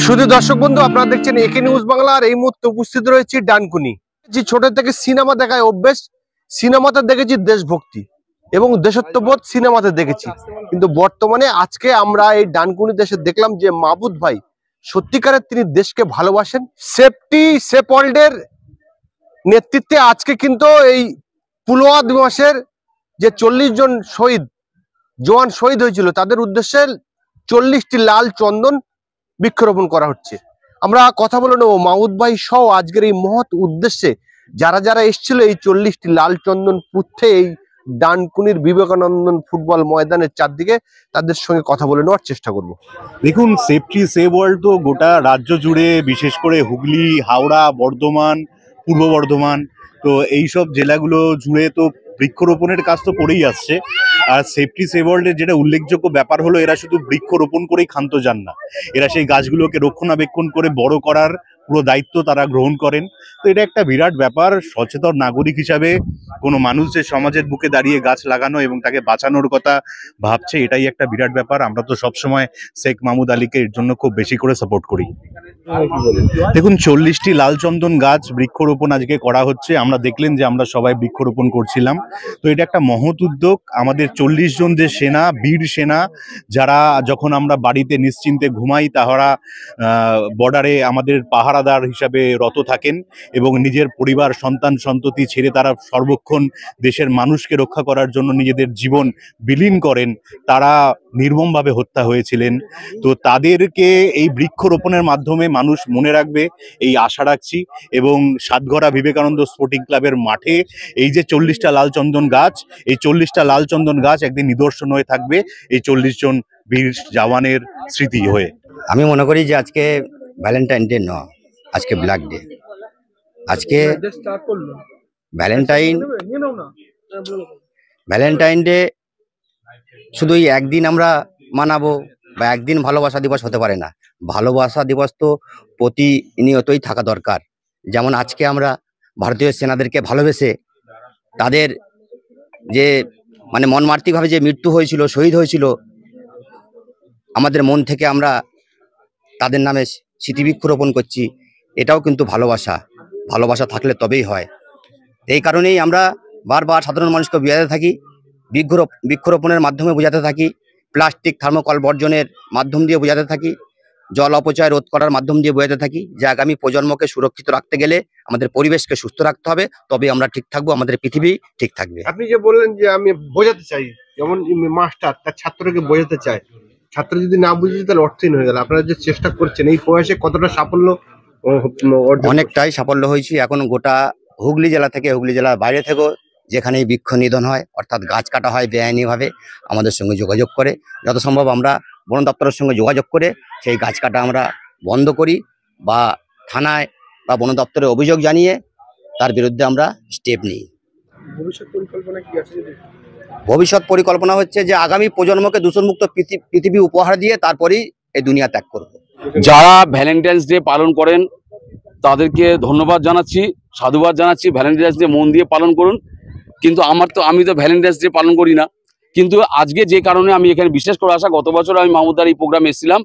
শুধু দর্শক বন্ধু, আপনারা দেখছেন একে নিউজ বাংলা। আর এই মুহূর্তে উপস্থিত রয়েছে ডানকুনি। যে ছোট থেকে সিনেমা দেখায় অভ্যেস, সিনেমাতে দেখেছি দেশভক্তি এবং দেশত্ববোধ সিনেমাতে দেখেছি, কিন্তু বর্তমানে আজকে আমরা এই ডানকুনি দেশে দেখলাম যে মাহবুব ভাই সত্যিকারের তিনি দেশকে ভালোবাসেন। সেফটি সেফ ওয়ার্ল্ডের নেতৃত্বে আজকে কিন্তু এই পুলওয়ামা দিবসের যে 40 জন জওয়ান শহীদ হয়েছিল তাদের উদ্দেশ্যে 40টি লাল চন্দন বৃক্ষরোপণ করা হচ্ছে। আমরা কথা বলে নেব মাহবুব ভাই সহ আজকের এই মহৎ উদ্দেশ্যে যারা যারা এসেছিল এই 40টি লাল চন্দন পুঁততে এই ডানকুনির বিবেকানন্দন ফুটবল ময়দানের চারদিকে, তাদের সঙ্গে কথা বলে নেওয়ার চেষ্টা করব। দেখুন, সেফটি সেভ ওয়ার্ল্ড তো গোটা রাজ্য জুড়ে, বিশেষ করে হুগলি, হাওড়া, বর্ধমান, পূর্ব বর্ধমান, তো এইসব জেলাগুলো জুড়ে তো বৃক্ষরোপণের কাজ তো করেই আসছে। আর সেফটি সেভ ওয়ার্ল্ডের যেটা উল্লেখযোগ্য ব্যাপার হলো, এরা শুধু বৃক্ষরোপণ করেই ক্ষান্ত যান না, এরা সেই গাছগুলোকে রক্ষণাবেক্ষণ করে বড় করার পুরো দায়িত্ব তারা গ্রহণ করেন। তো এটা একটা বিরাট ব্যাপার। সচেতন নাগরিক হিসাবে কোনো মানুষ যে সমাজের বুকে দাঁড়িয়ে গাছ লাগানো এবং তাকে বাঁচানোর কথা ভাবছে, এটাই একটা বিরাট ব্যাপার। আমরা তো সবসময় শেখ মাহমুদ আলীকে এর জন্য খুব বেশি করে সাপোর্ট করি। দেখুন, 40টি লাল চন্দন গাছ বৃক্ষরোপণ আজকে করা হচ্ছে। আমরা দেখলেন যে আমরা সবাই বৃক্ষরোপণ করছিলাম। তো এটা একটা মহৎ উদ্যোগ। আমাদের 40 জন যে সেনা, বীর সেনা, যারা যখন আমরা বাড়িতে নিশ্চিন্তে ঘুমাই, তাহারা বর্ডারে আমাদের পাহারাদার হিসাবে রত থাকেন এবং নিজের পরিবার, সন্তান সন্ততি ছেড়ে তারা সর্বক্ষণ দেশের মানুষকে রক্ষা করার জন্য নিজেদের জীবন বিলীন করেন। তারা নির্মমভাবে হত্যা হয়েছিলেন। তো তাদেরকে এই বৃক্ষরোপণের মাধ্যমে মানুষ মনে রাখবে, এই আশা রাখছি। এবং সাতঘরা বিবেকানন্দ স্পোর্টিং ক্লাবের মাঠে এই যে 40টা লাল চন্দন গাছ, এই 40টা লাল চন্দন গাছ একদিন নিদর্শন হয়ে থাকবে এই 40 জন বীর জওয়ানের স্মৃতি হয়ে। আমি মনে করি যে আজকে ভ্যালেন্টাইন ডে নয়, আজকে ব্ল্যাক ডে। আজকে ভ্যালেন্টাইন ডে শুধু একদিন আমরা মানাবো বা একদিন ভালোবাসা দিবস হতে পারে না। ভালোবাসা দিবস তো প্রতিনিয়তই থাকা দরকার। যেমন আজকে আমরা ভারতীয় সেনাদেরকে ভালোবেসে তাদের যে মর্মান্তিকভাবে যে মৃত্যু হয়েছিল, শহীদ হয়েছিল, আমাদের মন থেকে আমরা তাদের নামে স্মৃতিবৃক্ষরোপণ করছি। এটাও কিন্তু ভালোবাসা থাকলে তবেই হয়। এই কারণেই আমরা বারবার সাধারণ মানুষকে বোঝাতে থাকি, বৃক্ষরোপণের মাধ্যমে বোঝাতে থাকি, প্লাস্টিক থার্মোকল বর্জনের মাধ্যম দিয়ে বোঝাতে থাকি, জল অপচয় রোধ করার মাধ্যম দিয়ে বোঝাতে থাকি যে আগামী প্রজন্মকে সুরক্ষিত রাখতে গেলে আমাদের পরিবেশকে সুস্থ রাখতে হবে, তবে আমরা ঠিক থাকবো, আমাদের পৃথিবী ঠিক থাকবে। আপনি যে বললেন যে আমি বোঝাতে চাই, যেমন মাস্টার তার ছাত্রকে বোঝাতে চায়, ছাত্র যদি না বুঝে তাহলে অর্থহীন হয়ে গেল। আপনারা যে চেষ্টা করছেন এই প্রয়াসে কতটা সাফল্য? অনেকটাই সাফল্য হয়েছি। এখন গোটা হুগলি জেলা থেকে, হুগলি জেলার বাইরে থেকেও যেখানেই বৃক্ষ নিধন হয়, অর্থাৎ গাছ কাটা হয় বেআইনিভাবে, আমাদের সঙ্গে যোগাযোগ করে যত সম্ভব আমরা বন দপ্তরের সঙ্গে যোগাযোগ করে সেই গাছ কাটা আমরা বন্ধ করি বা থানায় বা বন দপ্তরে অভিযোগ জানিয়ে তার বিরুদ্ধে আমরা স্টেপ নিই। ভবিষ্যৎ পরিকল্পনা হচ্ছে যে আগামী প্রজন্মকে দূষণমুক্ত পৃথিবী উপহার দিয়ে তারপরেই এই দুনিয়া ত্যাগ করব। যারা ভ্যালেন্টাইন্স ডে পালন করেন তাদেরকে ধন্যবাদ জানাচ্ছি, সাধুবাদ জানাচ্ছি। ভ্যালেন্টাইন্স ডে মন দিয়ে পালন করুন। কিন্তু আমি তো ভ্যালেন্টাইন্স ডে পালন করি না, কিন্তু আজকে যে কারণে আমি এখানে বিশেষ করে আসা, গত বছর আমি মাহমুদার এই প্রোগ্রামে এসেছিলাম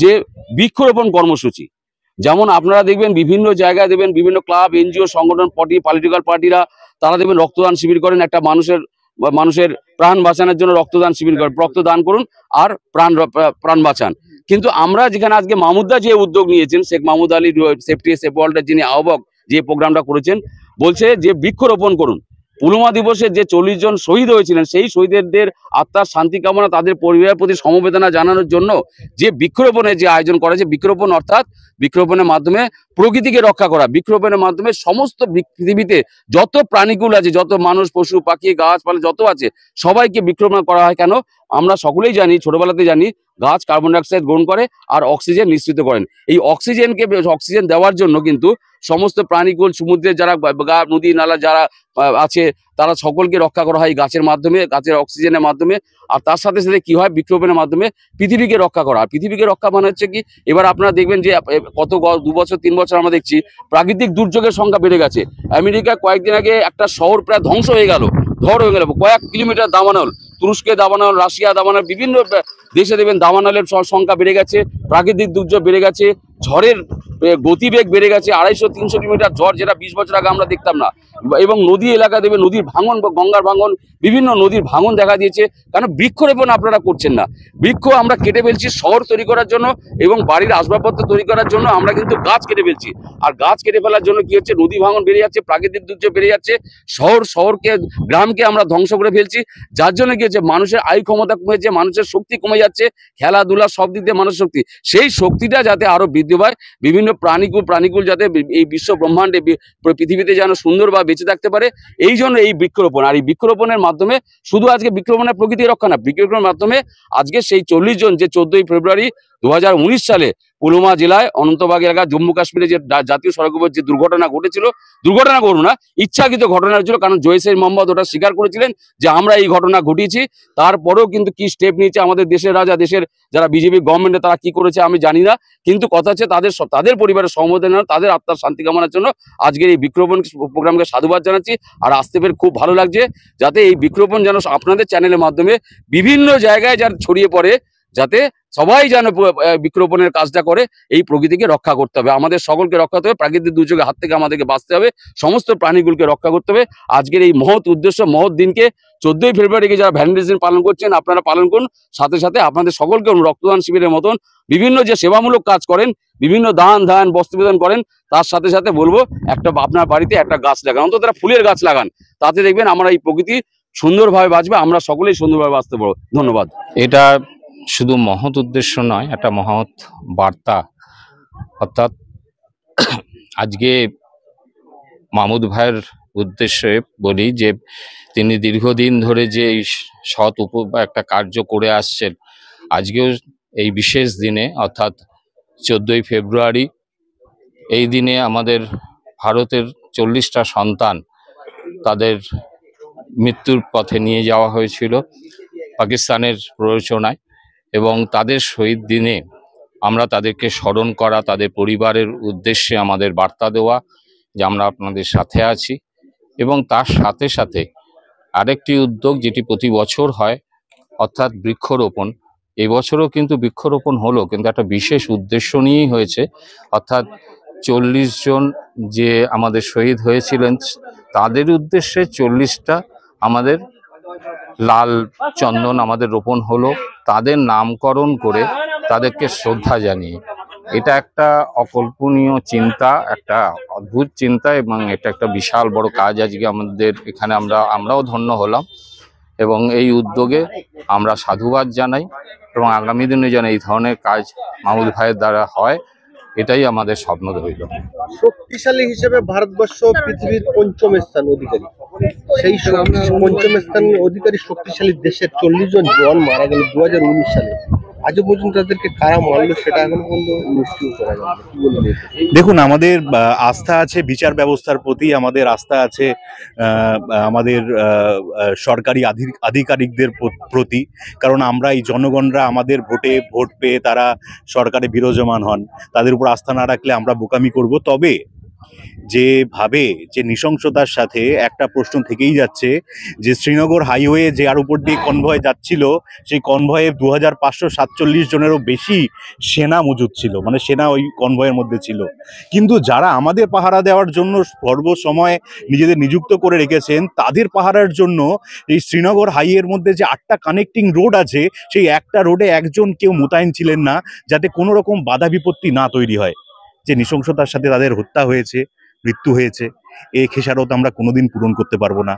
যে বৃক্ষরোপণ কর্মসূচি। যেমন আপনারা দেখবেন বিভিন্ন জায়গায় দেখবেন বিভিন্ন ক্লাব, এনজিও, সংগঠন, পলিটিক্যাল পার্টিরা তারা দেখবেন রক্তদান শিবির করেন। একটা মানুষের প্রাণ বাঁচানোর জন্য রক্তদান শিবির করেন, রক্তদান করুন আর প্রাণ বাঁচান। কিন্তু আমরা যেখানে আজকে মাহমুদা যে উদ্যোগ নিয়েছেন, শেখ মাহমুদ আলী সেফটি সেভ ওয়ার্ল্ডের যিনি আহ্বায়ক, যে প্রোগ্রামটা করেছেন, বলছে যে বৃক্ষরোপণ করুন। পুলওয়ামা দিবসে যে 40 জন শহীদ হয়েছিলেন সেই শহীদদের আত্মার শান্তি কামনা, তাদের পরিবারের প্রতি সমবেদনা জানানোর জন্য যে বৃক্ষরোপণের যে আয়োজন করা হয়েছে, বৃক্ষরোপণ অর্থাৎ বৃক্ষরোপণের মাধ্যমে প্রকৃতিকে রক্ষা করা। বৃক্ষরোপণের মাধ্যমে সমস্ত পৃথিবীতে যত প্রাণীকুল আছে, যত মানুষ, পশু, পাখি, গাছপালা যত আছে, সবাইকে বৃক্ষরোপণ করা হয়। কেন? আমরা সকলেই জানি, ছোটবেলাতে জানি, গাছ কার্বন ডাইঅক্সাইড গ্রহণ করে আর অক্সিজেন নিঃসৃত করেন। এই অক্সিজেন দেওয়ার জন্য কিন্তু সমস্ত প্রাণীকুল, সমুদ্রের যারা নদী নালা যারা আছে তারা সকলকে রক্ষা করা হয় গাছের মাধ্যমে, গাছের অক্সিজেনের মাধ্যমে। আর তার সাথে সাথে কি হয়, বৃক্ষরোপণের মাধ্যমে পৃথিবীকে রক্ষা করা। পৃথিবীকে রক্ষা মানে হচ্ছে কি, এবার আপনারা দেখবেন যে কত 2 বছর 3 বছর আমরা দেখছি প্রাকৃতিক দুর্যোগের সংখ্যা বেড়ে গেছে। আমেরিকা কয়েকদিন আগে একটা শহর প্রায় ধ্বংস হয়ে গেল, কয়েক কিলোমিটার দাবানল, তুরস্কে দাবানল, রাশিয়া দাবানল, বিভিন্ন দেশে দেখবেন দাবানলের সংখ্যা বেড়ে গেছে, প্রাকৃতিক দুর্যোগ বেড়ে গেছে, ঝড়ের গতিবেগ বেড়ে গেছে, 250-300 কিলোমিটার ঝড়, যেটা 20 বছর আগে আমরা দেখতাম না। এবং নদী এলাকা দেবে, নদীর ভাঙন, গঙ্গার ভাঙন, বিভিন্ন নদীর ভাঙন দেখা দিয়েছে। কারণ বৃক্ষরোপণ আপনারা করছেন না। বৃক্ষ আমরা কেটে ফেলছি শহর তৈরি করার জন্য এবং বাড়ির আসবাবপত্র তৈরি করার জন্য আমরা কিন্তু গাছ কেটে ফেলছি। আর গাছ কেটে ফেলার জন্য কি হচ্ছে, নদী ভাঙন বেড়ে যাচ্ছে, প্রাকৃতিক দুর্যোগ বেড়ে যাচ্ছে, শহরকে গ্রামকে আমরা ধ্বংস করে ফেলছি। যার জন্য কি হচ্ছে, মানুষের আয়ু ক্ষমতা কমেছে, মানুষের শক্তি কমে যাচ্ছে, খেলাধুলা সব দিক দিয়ে মানুষের শক্তি, সেই শক্তিটা যাতে আরো বৃদ্ধি পায়, বিভিন্ন প্রাণীকুল যাতে এই বিশ্ব ব্রহ্মাণ্ডে পৃথিবীতে যেন সুন্দরভাবে বেঁচে থাকতে পারে, এই জন্য এই বৃক্ষরোপণ। আর এই বৃক্ষরোপণের মাধ্যমে শুধু আজকে বৃক্ষরোপণের প্রকৃতি রক্ষা না, বৃক্ষরোপণের মাধ্যমে আজকে সেই 40 জন যে 14ই ফেব্রুয়ারি 2019 সালে পুলওয়ামা জেলায় অনন্তবাগ এলাকা জম্মু কাশ্মীরে যে জাতীয় সড়ক উপর যে দুর্ঘটনা ঘটেছিল, দুর্ঘটনা ঘটনা ইচ্ছাকৃত ঘটনা হয়েছিল, কারণ জৈশ-ই মোহাম্মদ ওটা স্বীকার করেছিলেন যে আমরা এই ঘটনা ঘটিয়েছি। তারপরেও কিন্তু কি স্টেপ নিয়েছে আমাদের দেশের রাজা, দেশের যারা বিজেপি গভর্নমেন্টে, তারা কি করেছে আমি জানি না, কিন্তু কথা হচ্ছে তাদের পরিবারের সমবেদনা, তাদের আত্মার শান্তি কামনার জন্য আজকের এই বৃক্ষরোপণ প্রোগ্রামকে সাধুবাদ জানাচ্ছি। আর আসতে পেরে খুব ভালো লাগছে, যাতে এই বৃক্ষরোপণ যেন আপনাদের চ্যানেলের মাধ্যমে বিভিন্ন জায়গায় যার ছড়িয়ে পড়ে, যাতে সবাই যেন বৃক্ষরোপণের কাজটা করে। এই প্রকৃতিকে রক্ষা করতে হবে, আমাদের সকলকে রক্ষা করতে হবে, প্রাকৃতিক দুর্যোগের হাত থেকে আমাদেরকে বাঁচতে হবে, সমস্ত প্রাণীগুলোকে রক্ষা করতে হবে। আজকের এই মহৎ উদ্দেশ্য, মহৎ দিনকে 14ই ফেব্রুয়ারিকে যারা ভ্যালেন্টাইন্স ডে পালন করছেন, আপনারা পালন করুন। সাথে সাথে আপনাদের সকলকে রক্তদান শিবিরের মতন বিভিন্ন যে সেবামূলক কাজ করেন, বিভিন্ন দান বস্ত্র প্রদান করেন, তার সাথে সাথে বলবো একটা আপনার বাড়িতে একটা গাছ লাগান, অন্তত একটা ফুলের গাছ লাগান। তাতে দেখবেন আমরা এই প্রকৃতি সুন্দরভাবে বাঁচবে, আমরা সকলেই সুন্দরভাবে বাঁচতে পারবো। ধন্যবাদ। এটা শুধু মহৎ উদ্দেশ্য নয়, একটা মহৎ বার্তা। অর্থাৎ আজকে মাহমুদ ভাইয়ের উদ্দেশ্যে বলি যে তিনি দীর্ঘদিন ধরে যে সৎ একটা কার্য করে আসছেন, আজকেও এই বিশেষ দিনে অর্থাৎ 14ই ফেব্রুয়ারি, এই দিনে আমাদের ভারতের 40টা সন্তান তাদের মৃত্যুর পথে নিয়ে যাওয়া হয়েছিল পাকিস্তানের প্ররোচনায়, এবং তাদের শহীদ দিনে আমরা তাদেরকে স্মরণ করা, তাদের পরিবারের উদ্দেশ্যে আমাদের বার্তা দেওয়া যে আমরা আপনাদের সাথে আছি। এবং তার সাথে সাথে আরেকটি উদ্যোগ যেটি প্রতি বছর হয়, অর্থাৎ বৃক্ষরোপণ। এবছরও কিন্তু বৃক্ষরোপণ হলো, কিন্তু একটা বিশেষ উদ্দেশ্য নিয়েই হয়েছে। অর্থাৎ 40 জন যে আমাদের শহীদ হয়েছিলেন, তাদের উদ্দেশ্যে 40টা আমাদের লাল চন্দন আমাদের রোপণ হলো, তাদের নামকরণ করে তাদেরকে শ্রদ্ধা জানিয়ে। এটা একটা অকল্পনীয় চিন্তা, একটা অদ্ভুত চিন্তা, এবং এটা একটা বিশাল বড় কাজ আজকে আমাদের এখানে আমরাও ধন্য হলাম। এবং এই উদ্যোগে আমরা সাধুবাদ জানাই, এবং আগামী দিনে যেন এই ধরনের কাজ মাহমুদ ভাইয়ের দ্বারা হয়, এটাই আমাদের স্বপ্ন রইল। শক্তিশালী হিসেবে ভারতবর্ষ পৃথিবীর 5ম স্থান অধিকারী। সেই 5ম স্থান অধিকারী শক্তিশালী দেশের 40 জন জওয়ান মারা গেল 2019 সালে। আজও পর্যন্ত তাদেরকে কারা মারলো সেটা এখন পর্যন্ত নিশ্চিত করা যাবে। দেখুন, আমাদের আস্থা আছে বিচার ব্যবস্থার প্রতি, আমাদের আস্থা আছে আমাদের সরকারি আধিকারিকদের প্রতি। কারণ আমরা এই জনগণরা আমাদের ভোট পেয়ে তারা সরকারে বিরাজমান হন, তাদের উপর আস্থা না রাখলে আমরা বোকামি করব। তবে যেভাবে যে নৃশংসতার সাথে একটা প্রশ্ন থেকেই যাচ্ছে যে শ্রীনগর হাইওয়ে যার উপর দিয়ে কনভয় যাচ্ছিল, সেই কনভয়ে 2547 জনেরও বেশি সেনা মজুদ ছিল, মানে সেনা ওই কনভয়ের মধ্যে ছিল। কিন্তু যারা আমাদের পাহারা দেওয়ার জন্য সর্বসময় নিজেদের নিযুক্ত করে রেখেছেন, তাদের পাহারার জন্য এই শ্রীনগর হাইওয়ের মধ্যে যে 8টা কানেক্টিং রোড আছে, সেই একটা রোডে একজন কেউ মোতায়েন ছিলেন না, যাতে কোনো রকম বাধা বিপত্তি না তৈরি হয়। যে নৃশংসতার সাথে তাদের হত্যা হয়েছে, মৃত্যু হয়েছে, এই খেসারত আমরা কোনোদিন পূরণ করতে পারবো না।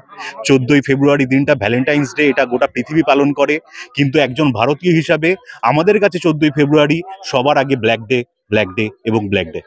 14ই ফেব্রুয়ারি দিনটা ভ্যালেন্টাইন্স ডে, এটা গোটা পৃথিবী পালন করে, কিন্তু একজন ভারতীয় হিসাবে আমাদের কাছে 14ই ফেব্রুয়ারি সবার আগে ব্ল্যাক ডে এবং ব্ল্যাক ডে।